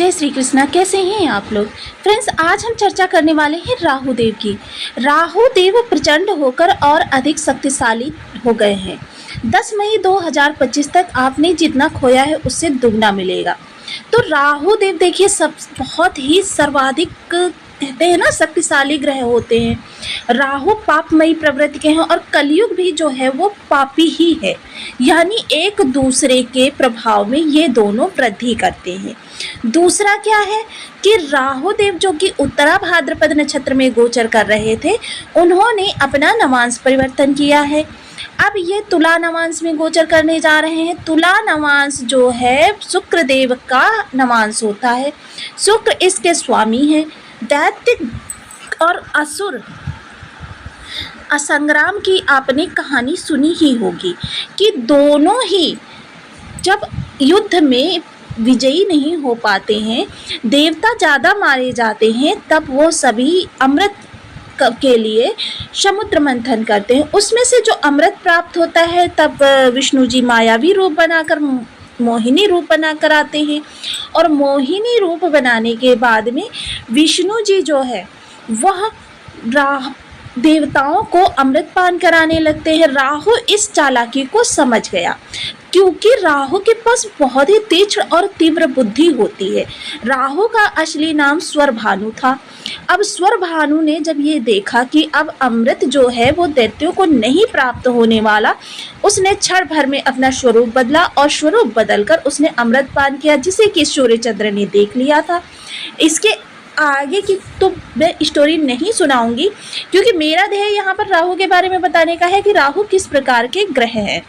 जय श्री कृष्णा। कैसे हैं आप लोग फ्रेंड्स? आज हम चर्चा करने वाले हैं राहु देव की। राहु देव प्रचंड होकर और अधिक शक्तिशाली हो गए हैं। 10 मई 2025 तक आपने जितना खोया है उससे दुगना मिलेगा। तो राहु देव देखिए सब बहुत ही सर्वाधिक कहते हैं ना शक्तिशाली ग्रह होते हैं। राहु पापमयी प्रवृत्ति के हैं और कलयुग भी जो है वो पापी ही है, यानी एक दूसरे के प्रभाव में ये दोनों वृद्धि करते हैं। दूसरा क्या है कि राहु देव जो कि उत्तरा भाद्रपद नक्षत्र में गोचर कर रहे थे, उन्होंने अपना नवांश परिवर्तन किया है। अब ये तुला नवांश में गोचर करने जा रहे हैं। तुला नवांश जो है शुक्र देव का नवांश होता है। शुक्र इसके स्वामी हैं। दैत्य और असुर असंग्राम की आपने कहानी सुनी ही होगी कि दोनों ही जब युद्ध में विजयी नहीं हो पाते हैं, देवता ज़्यादा मारे जाते हैं, तब वो सभी अमृत के लिए समुद्र मंथन करते हैं। उसमें से जो अमृत प्राप्त होता है तब विष्णु जी मायावी रूप बनाकर मोहिनी रूप बनाकर आते हैं और मोहिनी रूप बनाने के बाद में विष्णु जी जो है वह देवताओं को अमृत पान कराने लगते हैं। राहु इस चालाकी को समझ गया क्योंकि राहु के पास बहुत ही तीक्ष्ण और तीव्र बुद्धि होती है। राहु का असली नाम स्वरभानु था। अब स्वरभानु ने जब ये देखा कि अब अमृत जो है वो दैत्यों को नहीं प्राप्त होने वाला, उसने क्षण भर में अपना स्वरूप बदला और स्वरूप बदलकर उसने अमृत पान किया, जिसे कि सूर्यचंद्र ने देख लिया था। इसके आगे की तो मैं स्टोरी नहीं सुनाऊंगी क्योंकि मेरा ध्येय यहाँ पर राहु के बारे में बताने का है कि राहु किस प्रकार के ग्रह हैं।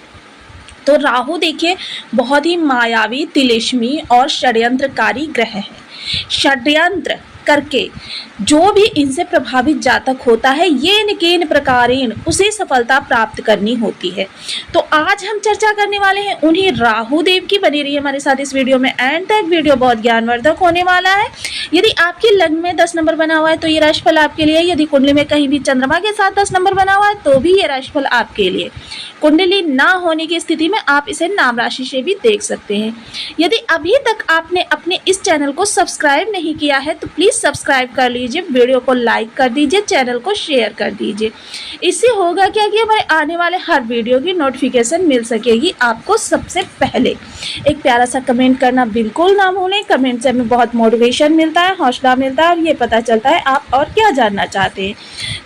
तो राहु देखिए बहुत ही मायावी, तिलिस्मी और षड्यंत्रकारी ग्रह है। षड्यंत्र करके जो भी इनसे प्रभावित जातक होता है, ये निकेन प्रकारेण उसे सफलता प्राप्त करनी होती है। तो आज हम चर्चा करने वाले हैं उन्हीं राहु देव की। बनी रही हमारे साथ इस वीडियो में एंड तक। वीडियो बहुत ज्ञानवर्धक होने वाला है। यदि आपकी लग्न में 10 नंबर बना हुआ है तो ये राशिफल आपके लिए। यदि कुंडली में कहीं भी चंद्रमा के साथ 10 नंबर बना हुआ है तो भी ये राशिफल आपके लिए। कुंडली ना होने की स्थिति में आप इसे नाम राशि से भी देख सकते हैं। यदि अभी तक आपने अपने इस चैनल को सब्सक्राइब नहीं किया है तो प्लीज़ सब्सक्राइब कर लीजिए, वीडियो को लाइक कर दीजिए, चैनल को शेयर कर दीजिए। इससे होगा क्या कि हमारे आने वाले हर वीडियो की नोटिफिकेशन मिल सकेगी आपको सबसे पहले। एक प्यारा सा कमेंट करना बिल्कुल ना भूलें। कमेंट से हमें बहुत मोटिवेशन मिलता है, हौसला मिलता है और ये पता चलता है आप और क्या जानना चाहते हैं।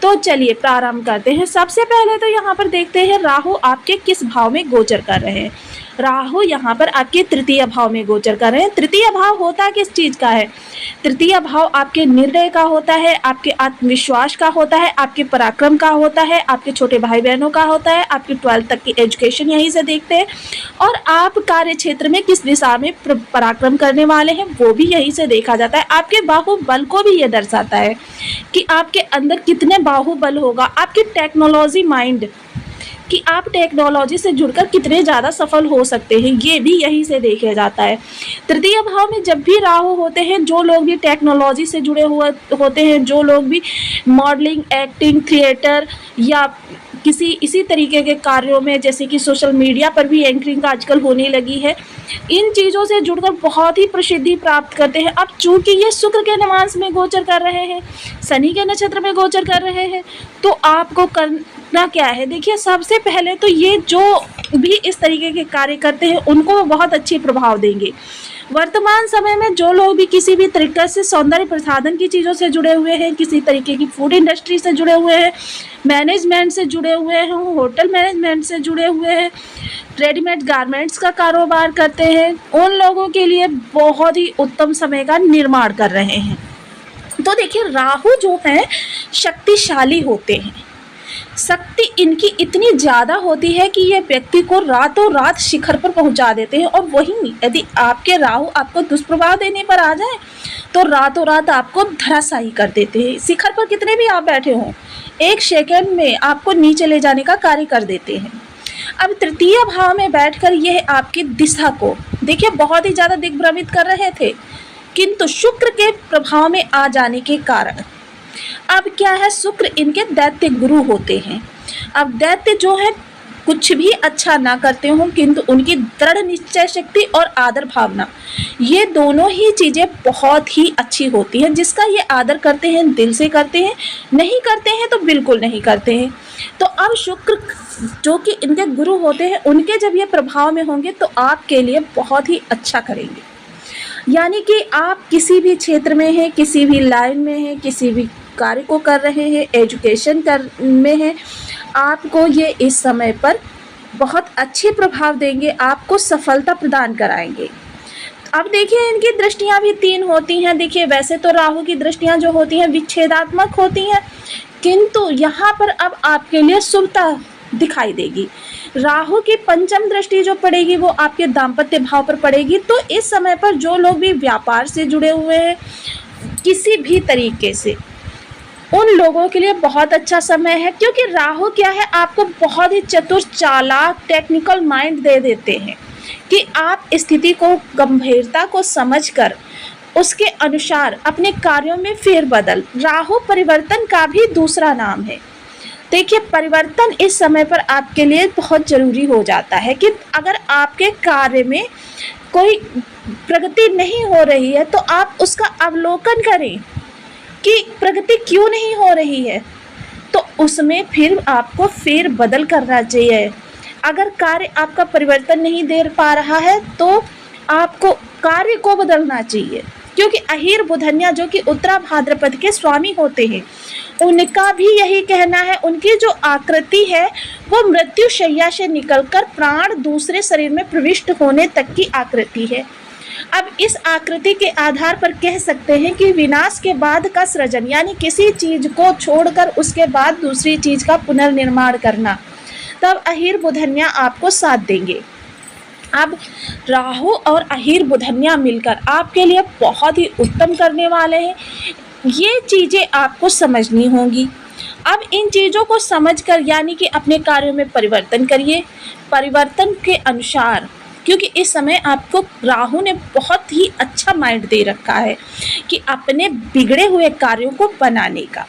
तो चलिए प्रारंभ करते हैं। सबसे पहले तो यहाँ पर देखते हैं राहु आपके किस भाव में गोचर कर रहे हैं। राहु यहाँ पर आपके तृतीय भाव में गोचर कर रहे हैं। तृतीय भाव होता किस चीज़ का है? तृतीय भाव आपके निर्णय का होता है, आपके आत्मविश्वास का होता है, आपके पराक्रम का होता है, आपके छोटे भाई बहनों का होता है, आपकी 12th तक की एजुकेशन यहीं से देखते हैं और आप कार्य क्षेत्र में किस दिशा में पराक्रम करने वाले हैं वो भी यहीं से देखा जाता है। आपके बाहुबल को भी ये दर्शाता है कि आपके अंदर कितने बाहुबल होगा। आपकी टेक्नोलॉजी माइंड कि आप टेक्नोलॉजी से जुड़कर कितने ज़्यादा सफल हो सकते हैं, ये भी यहीं से देखा जाता है। तृतीय भाव में जब भी राहु होते हैं, जो लोग भी टेक्नोलॉजी से जुड़े हुए होते हैं, जो लोग भी मॉडलिंग, एक्टिंग, थिएटर या किसी इसी तरीके के कार्यों में, जैसे कि सोशल मीडिया पर भी एंकरिंग आजकल होने लगी है, इन चीज़ों से जुड़कर बहुत ही प्रसिद्धि प्राप्त करते हैं। अब चूंकि ये शुक्र के नवांश में गोचर कर रहे हैं, शनि के नक्षत्र में गोचर कर रहे हैं, तो आपको करना क्या है? देखिए सबसे पहले तो ये जो भी इस तरीके के कार्य करते हैं उनको बहुत अच्छे प्रभाव देंगे। वर्तमान समय में जो लोग भी किसी भी तरीके से सौंदर्य प्रसाधन की चीज़ों से जुड़े हुए हैं, किसी तरीके की फूड इंडस्ट्री से जुड़े हुए हैं, मैनेजमेंट से जुड़े हुए हैं, होटल मैनेजमेंट से जुड़े हुए हैं, रेडीमेड गारमेंट्स का कारोबार करते हैं, उन लोगों के लिए बहुत ही उत्तम समय का निर्माण कर रहे हैं। तो देखिए राहु जो है शक्तिशाली होते हैं। शक्ति इनकी इतनी ज़्यादा होती है कि ये व्यक्ति को रातों रात शिखर पर पहुंचा देते हैं। और वहीं यदि आपके राहु आपको दुष्प्रभाव देने पर आ जाए तो रातों रात आपको धराशायी कर देते हैं। शिखर पर कितने भी आप बैठे हों, 1 सेकंड में आपको नीचे ले जाने का कार्य कर देते हैं। अब तृतीय भाव में बैठकर यह आपकी दिशा को देखिए बहुत ही ज़्यादा दिग्भ्रमित कर रहे थे, किंतु शुक्र के प्रभाव में आ जाने के कारण अब क्या है, शुक्र इनके दैत्य गुरु होते हैं। अब दैत्य जो है कुछ भी अच्छा ना करते हों, किंतु उनकी दृढ़ निश्चय शक्ति और आदर भावना, ये दोनों ही चीज़ें बहुत ही अच्छी होती हैं। जिसका ये आदर करते हैं, दिल से करते हैं, नहीं करते हैं तो बिल्कुल नहीं करते हैं। तो अब शुक्र जो कि इनके गुरु होते हैं, उनके जब ये प्रभाव में होंगे तो आपके लिए बहुत ही अच्छा करेंगे। यानी कि आप किसी भी क्षेत्र में हैं, किसी भी लाइन में हैं, किसी भी कार्य को कर रहे हैं, एजुकेशन कर में हैं, आपको ये इस समय पर बहुत अच्छे प्रभाव देंगे, आपको सफलता प्रदान कराएंगे। अब देखिए इनकी दृष्टियां भी 3 होती हैं। देखिए वैसे तो राहु की दृष्टियां जो होती हैं विच्छेदात्मक होती हैं, किंतु यहाँ पर अब आपके लिए शुभता दिखाई देगी। राहु की पंचम दृष्टि जो पड़ेगी वो आपके दाम्पत्य भाव पर पड़ेगी। तो इस समय पर जो लोग भी व्यापार से जुड़े हुए हैं किसी भी तरीके से, उन लोगों के लिए बहुत अच्छा समय है, क्योंकि राहु क्या है, आपको बहुत ही चतुर, चालाक, टेक्निकल माइंड दे देते हैं कि आप स्थिति को, गंभीरता को समझकर उसके अनुसार अपने कार्यों में फेरबदल। राहु परिवर्तन का भी दूसरा नाम है। देखिए परिवर्तन इस समय पर आपके लिए बहुत ज़रूरी हो जाता है कि अगर आपके कार्य में कोई प्रगति नहीं हो रही है तो आप उसका अवलोकन करें कि प्रगति क्यों नहीं हो रही है, तो उसमें फिर आपको फेरबदल करना चाहिए। अगर कार्य आपका परिवर्तन नहीं दे पा रहा है तो आपको कार्य को बदलना चाहिए, क्योंकि अहीर बुधन्या जो कि उत्तरा भाद्रपद के स्वामी होते हैं, उनका भी यही कहना है। उनकी जो आकृति है वो मृत्यु शैया से निकलकर प्राण दूसरे शरीर में प्रविष्ट होने तक की आकृति है। अब इस आकृति के आधार पर कह सकते हैं कि विनाश के बाद का सृजन, यानी किसी चीज को छोड़कर उसके बाद दूसरी चीज का पुनर्निर्माण करना, तब अहीर बुधन्या आपको साथ देंगे। अब राहु और अहीर बुधन्या मिलकर आपके लिए बहुत ही उत्तम करने वाले हैं। ये चीज़ें आपको समझनी होंगी। अब इन चीज़ों को समझकर यानी कि अपने कार्यों में परिवर्तन करिए, परिवर्तन के अनुसार, क्योंकि इस समय आपको राहु ने बहुत ही अच्छा माइंड दे रखा है कि अपने बिगड़े हुए कार्यों को बनाने का।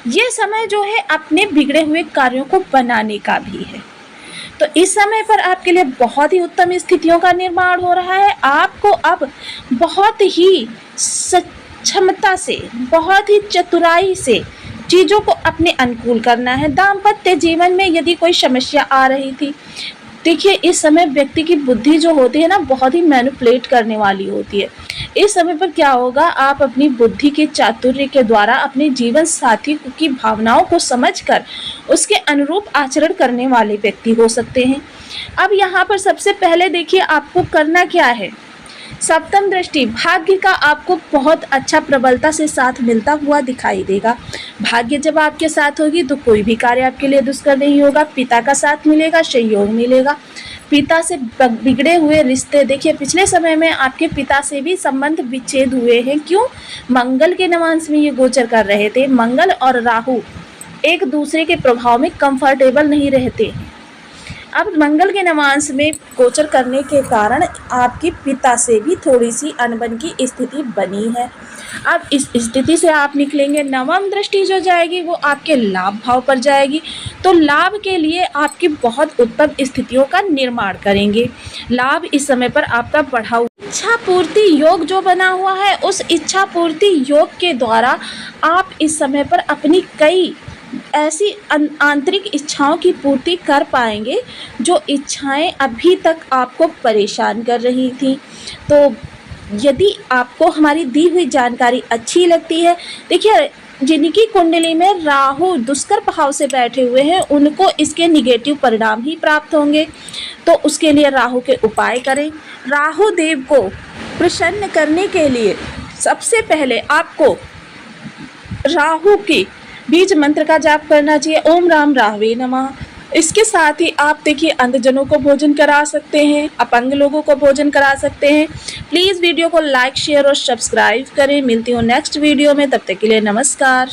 ये समय जो है अपने बिगड़े हुए कार्यों को बनाने का भी है। तो इस समय पर आपके लिए बहुत ही उत्तम स्थितियों का निर्माण हो रहा है। आपको अब बहुत ही क्षमता से, बहुत ही चतुराई से चीज़ों को अपने अनुकूल करना है। दाम्पत्य जीवन में यदि कोई समस्या आ रही थी, देखिए इस समय व्यक्ति की बुद्धि जो होती है ना, बहुत ही मैनिपुलेट करने वाली होती है। इस समय पर क्या होगा, आप अपनी बुद्धि के चातुर्य के द्वारा अपने जीवन साथी की भावनाओं को समझकर उसके अनुरूप आचरण करने वाले व्यक्ति हो सकते हैं। अब यहाँ पर सबसे पहले देखिए आपको करना क्या है। सप्तम दृष्टि भाग्य का आपको बहुत अच्छा प्रबलता से साथ मिलता हुआ दिखाई देगा। भाग्य जब आपके साथ होगी तो कोई भी कार्य आपके लिए दुष्कर नहीं होगा। पिता का साथ मिलेगा, सहयोग मिलेगा। पिता से बिगड़े हुए रिश्ते, देखिए पिछले समय में आपके पिता से भी संबंध विच्छेद हुए हैं। क्यों? मंगल के नवांश में ये गोचर कर रहे थे। मंगल और राहु एक दूसरे के प्रभाव में कंफर्टेबल नहीं रहते हैं। अब मंगल के नवांश में गोचर करने के कारण आपके पिता से भी थोड़ी सी अनबन की स्थिति बनी है। अब इस स्थिति से आप निकलेंगे। नवम दृष्टि जो जाएगी वो आपके लाभ भाव पर जाएगी, तो लाभ के लिए आपकी बहुत उत्तम स्थितियों का निर्माण करेंगे। लाभ इस समय पर आपका बढ़ा हुआ इच्छा पूर्ति योग जो बना हुआ है, उस इच्छा पूर्ति योग के द्वारा आप इस समय पर अपनी कई ऐसी आंतरिक इच्छाओं की पूर्ति कर पाएंगे जो इच्छाएं अभी तक आपको परेशान कर रही थी। तो यदि आपको हमारी दी हुई जानकारी अच्छी लगती है, देखिए जिनकी कुंडली में राहु दुष्कर भाव से बैठे हुए हैं उनको इसके निगेटिव परिणाम ही प्राप्त होंगे। तो उसके लिए राहु के उपाय करें। राहु देव को प्रसन्न करने के लिए सबसे पहले आपको राहु की बीज मंत्र का जाप करना चाहिए। ओम राम राहवे नमः। इसके साथ ही आप देखिए अंधजनों को भोजन करा सकते हैं, अपंग लोगों को भोजन करा सकते हैं। प्लीज़ वीडियो को लाइक, शेयर और सब्सक्राइब करें। मिलती हूँ नेक्स्ट वीडियो में, तब तक के लिए नमस्कार।